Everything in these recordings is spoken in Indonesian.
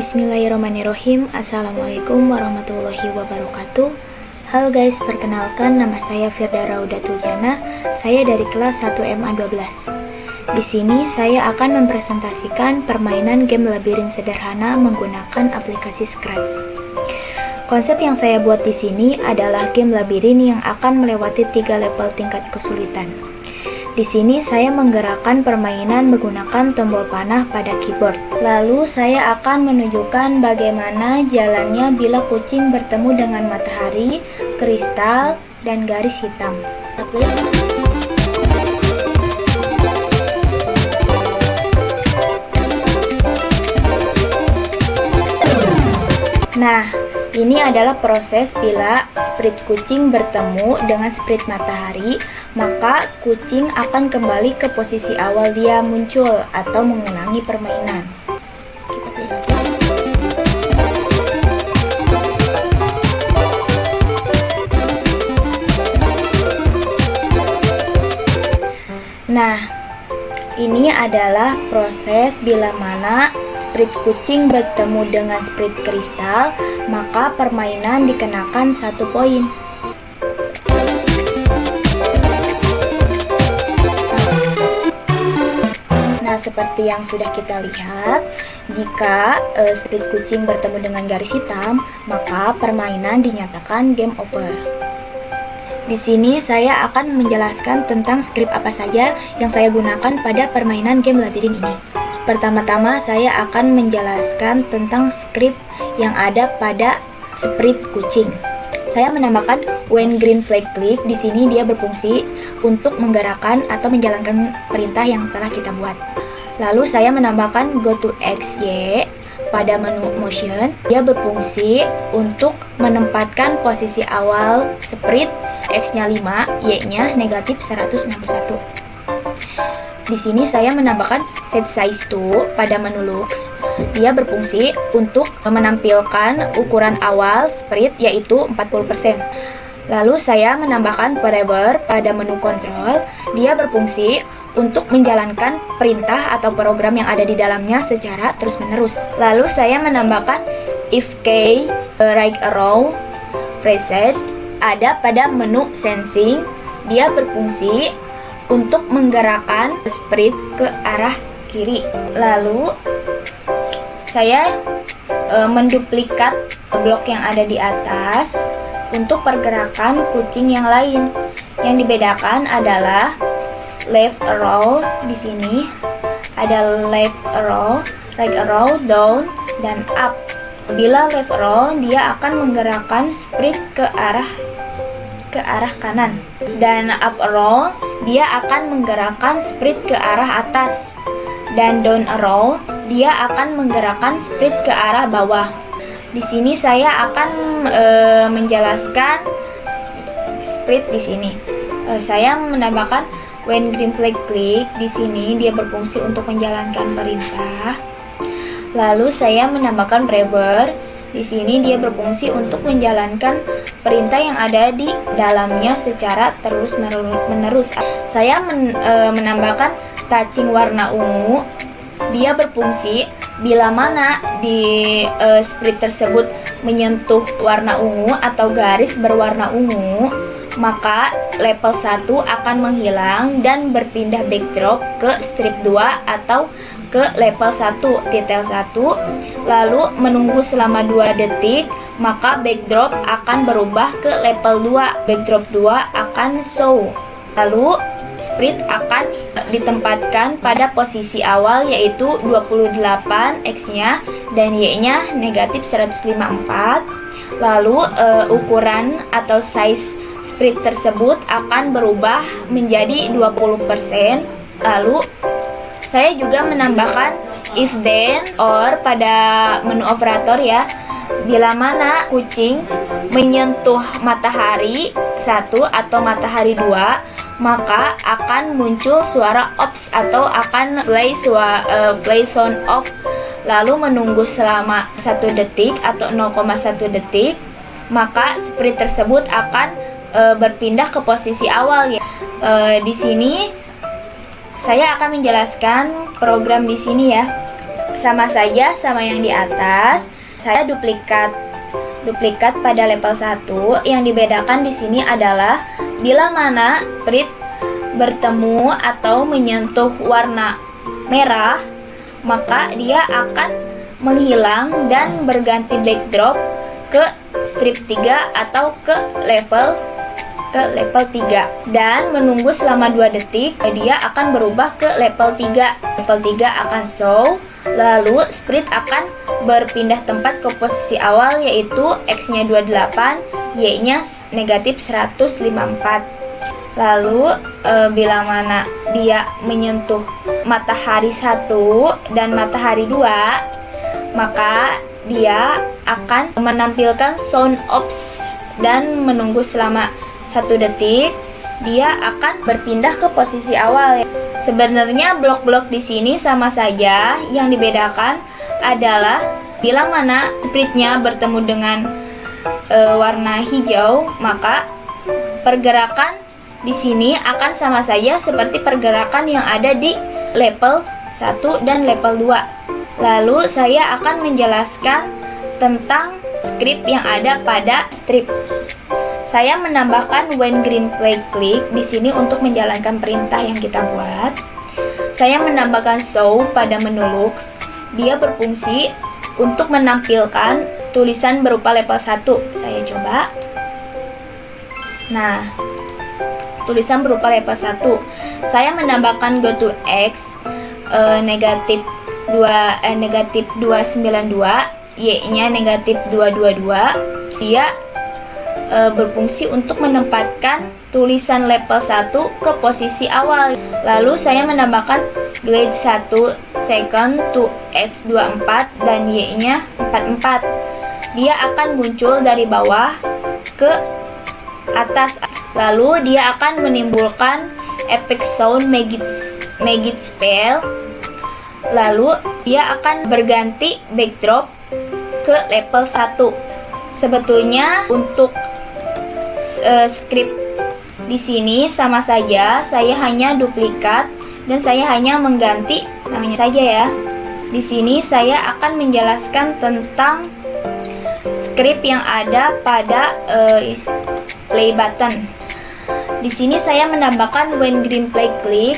Bismillahirrahmanirrahim. Assalamualaikum warahmatullahi wabarakatuh. Halo guys, perkenalkan nama saya Firda Raudatul Jannah. Saya dari kelas 1 MA12. Di sini saya akan mempresentasikan permainan game labirin sederhana menggunakan aplikasi Scratch. Konsep yang saya buat di sini adalah game labirin yang akan melewati 3 level tingkat kesulitan. Di sini saya menggerakkan permainan menggunakan tombol panah pada keyboard. Lalu saya akan menunjukkan bagaimana jalannya bila kucing bertemu dengan matahari, kristal, dan garis hitam. Nah, ini adalah proses bila sprite kucing bertemu dengan sprite matahari, maka kucing akan kembali ke posisi awal dia muncul atau mengulangi permainan. Kita lihat. Nah, ini adalah proses bila mana sprite kucing bertemu dengan sprite kristal, maka permainan dikenakan 1 poin. Nah, seperti yang sudah kita lihat, jika sprite kucing bertemu dengan garis hitam, maka permainan dinyatakan game over. Di sini saya akan menjelaskan tentang script apa saja yang saya gunakan pada permainan game labirin ini. Pertama-tama saya akan menjelaskan tentang script yang ada pada sprite kucing. Saya menambahkan when green flag click. Di sini dia berfungsi untuk menggerakkan atau menjalankan perintah yang telah kita buat. Lalu saya menambahkan go to XY pada menu motion. Dia berfungsi untuk menempatkan posisi awal sprite, X-nya 5, Y-nya negatif 161. Di sini saya menambahkan set size to pada menu looks. Dia berfungsi untuk menampilkan ukuran awal sprite yaitu 40%. Lalu saya menambahkan forever pada menu control. Dia berfungsi untuk menjalankan perintah atau program yang ada di dalamnya secara terus-menerus. Lalu saya menambahkan if key right arrow preset ada pada menu sensing. Dia berfungsi untuk menggerakkan sprite ke arah kiri. Lalu saya menduplikat blok yang ada di atas untuk pergerakan kucing yang lain. Yang dibedakan adalah left arrow, di sini ada left arrow, right arrow, down, dan up. Bila left arrow, dia akan menggerakkan sprite ke arah kanan, dan up arrow dia akan menggerakkan sprite ke arah atas, dan down arrow dia akan menggerakkan sprite ke arah bawah. Di sini saya akan menjelaskan sprite di sini. Saya menambahkan when green flag click. Di sini dia berfungsi untuk menjalankan perintah. Lalu saya menambahkan forever. Di sini dia berfungsi untuk menjalankan perintah yang ada di dalamnya secara terus-menerus. Saya menambahkan touching warna ungu. Dia berfungsi bila mana di sprite tersebut menyentuh warna ungu atau garis berwarna ungu, maka level 1 akan menghilang dan berpindah backdrop ke strip 2 atau ke level 1, detail 1, lalu menunggu selama 2 detik, maka backdrop akan berubah ke level 2, backdrop 2 akan show. Lalu sprite akan ditempatkan pada posisi awal yaitu 28 X-nya dan Y-nya negatif 154. Lalu ukuran atau size sprite tersebut akan berubah menjadi 20%. Lalu saya juga menambahkan if then or pada menu operator ya. Bila mana kucing menyentuh matahari 1 atau matahari 2, maka akan muncul suara ops atau akan play sound off. Lalu menunggu selama 1 detik atau 0,1 detik, maka sprite tersebut akan berpindah ke posisi awal ya. Di sini saya akan menjelaskan program di sini ya. sama saja sama yang di atas. Saya duplikat pada level 1. Yang dibedakan di sini adalah bila mana sprite bertemu atau menyentuh warna merah, maka dia akan menghilang dan berganti backdrop ke strip 3 atau ke level 3 dan menunggu selama 2 detik. Dia akan berubah ke level 3. Level 3 akan show, lalu sprite akan berpindah tempat ke posisi awal, yaitu X-nya 28, Y-nya negatif 154. Lalu bila mana dia menyentuh matahari 1 dan matahari 2, maka dia akan menampilkan sound ops dan menunggu selama 1 detik. Dia akan berpindah ke posisi awal. Sebenarnya blok-blok di sini sama saja. Yang dibedakan adalah bila mana sprite-nya bertemu dengan warna hijau, maka pergerakan di sini akan sama saja seperti pergerakan yang ada di level 1 dan level 2. Lalu saya akan menjelaskan tentang script yang ada pada strip. Saya menambahkan when green play click di sini untuk menjalankan perintah yang kita buat. Saya menambahkan show pada menu looks. Dia berfungsi untuk menampilkan tulisan berupa level 1. Saya coba. Nah, tulisan berupa level 1. Saya menambahkan go to X negatif 292, Y-nya negatif 222. Dia berfungsi untuk menempatkan tulisan level 1 ke posisi awal. Lalu saya menambahkan glide 1 second to X24 dan Y-nya 44. Dia akan muncul dari bawah ke atas. Lalu dia akan menimbulkan effect sound magic spell. Lalu dia akan berganti backdrop ke level 1. Sebetulnya untuk script di sini sama saja. Saya hanya duplikat dan saya hanya mengganti namanya saja ya. Di sini saya akan menjelaskan tentang script yang ada pada play button. Di sini saya menambahkan when green play click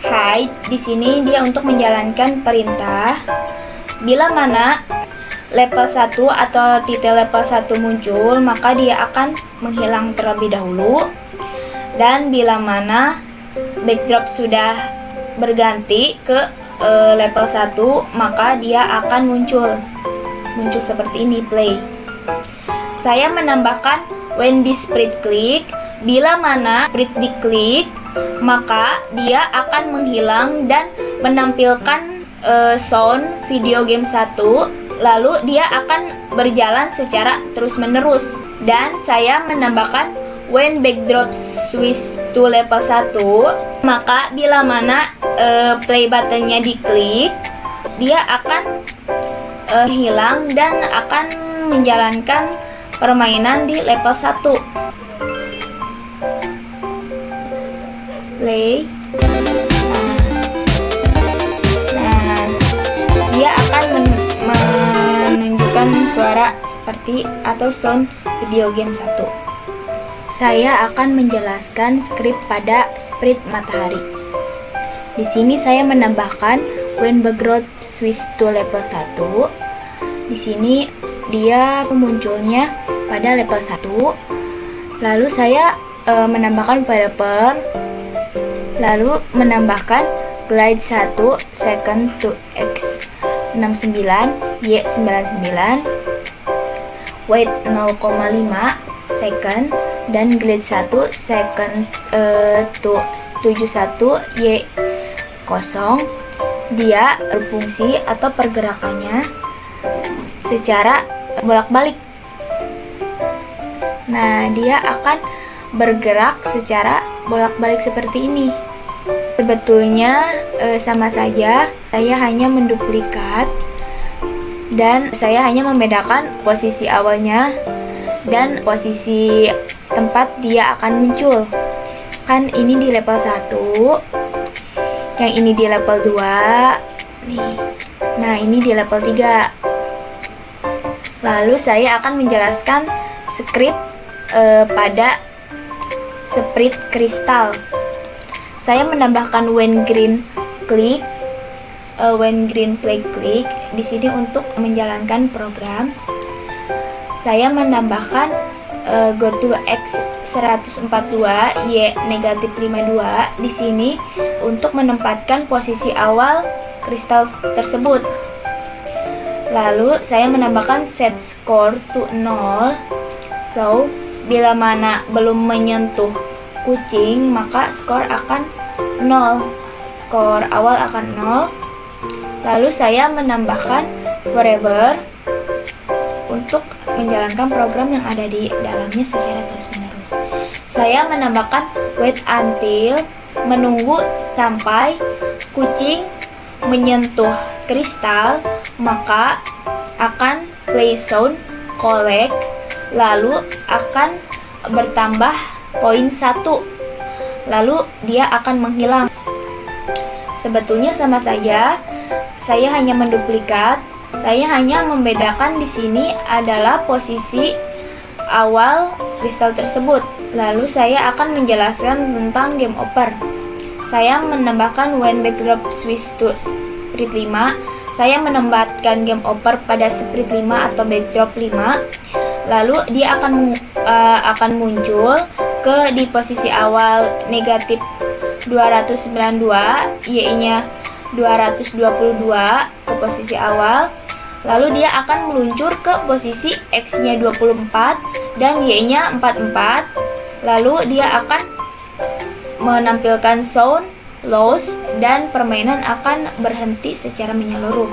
hide. Di sini dia untuk menjalankan perintah. Bila mana level 1 atau titik level 1 muncul, maka dia akan menghilang terlebih dahulu. Dan bila mana backdrop sudah berganti ke level 1, maka dia akan muncul seperti ini, play. Saya menambahkan when this sprite click. Bila mana sprite diklik, maka dia akan menghilang dan menampilkan sound video game 1. Lalu dia akan berjalan secara terus-menerus. Dan saya menambahkan when backdrop switch to level 1, maka bila mana play buttonnya diklik, dia akan hilang dan akan menjalankan permainan di level 1. Play. Nah, dia akan menunjukkan suara seperti atau sound video game 1. Saya akan menjelaskan script pada sprite matahari. Di sini saya menambahkan when backdrop switch to level 1. Di sini dia munculnya pada level 1. Lalu saya menambahkan variable, lalu menambahkan glide 1 second to X69, Y99, wait 0,5 second, dan glide 1 second to 71, Y0. Dia berfungsi atau pergerakannya secara bolak-balik. Nah, dia akan bergerak secara bolak-balik seperti ini. Sebetulnya sama saja, saya hanya menduplikat dan saya hanya membedakan posisi awalnya dan posisi tempat dia akan muncul. Kan ini di level 1, yang ini di level 2. Nih, Nah, ini di level 3. Lalu saya akan menjelaskan script pada sprite kristal. Saya menambahkan when green flag click di sini untuk menjalankan program. Saya menambahkan go to x 142 y negatif 52 di sini untuk menempatkan posisi awal kristal tersebut. Lalu saya menambahkan set score to 0. So, bila mana belum menyentuh kucing, maka skor akan 0. Skor awal akan 0. Lalu saya menambahkan forever untuk menjalankan program yang ada di dalamnya secara terus-menerus. Saya menambahkan wait until, menunggu sampai kucing menyentuh kristal, maka akan play sound collect, lalu akan bertambah poin 1, lalu dia akan menghilang. Sebetulnya sama saja, saya hanya menduplikat. Saya hanya membedakan di sini adalah posisi awal kristal tersebut. Lalu saya akan menjelaskan tentang game over. Saya menambahkan when backdrop switch to sprite 5. Saya menempatkan game over pada sprite 5 atau backdrop 5. Lalu dia akan muncul di posisi awal negatif 292, y-nya 222 ke posisi awal. Lalu dia akan meluncur ke posisi x-nya 24 dan y-nya 44. Lalu dia akan menampilkan sound loss dan permainan akan berhenti secara menyeluruh.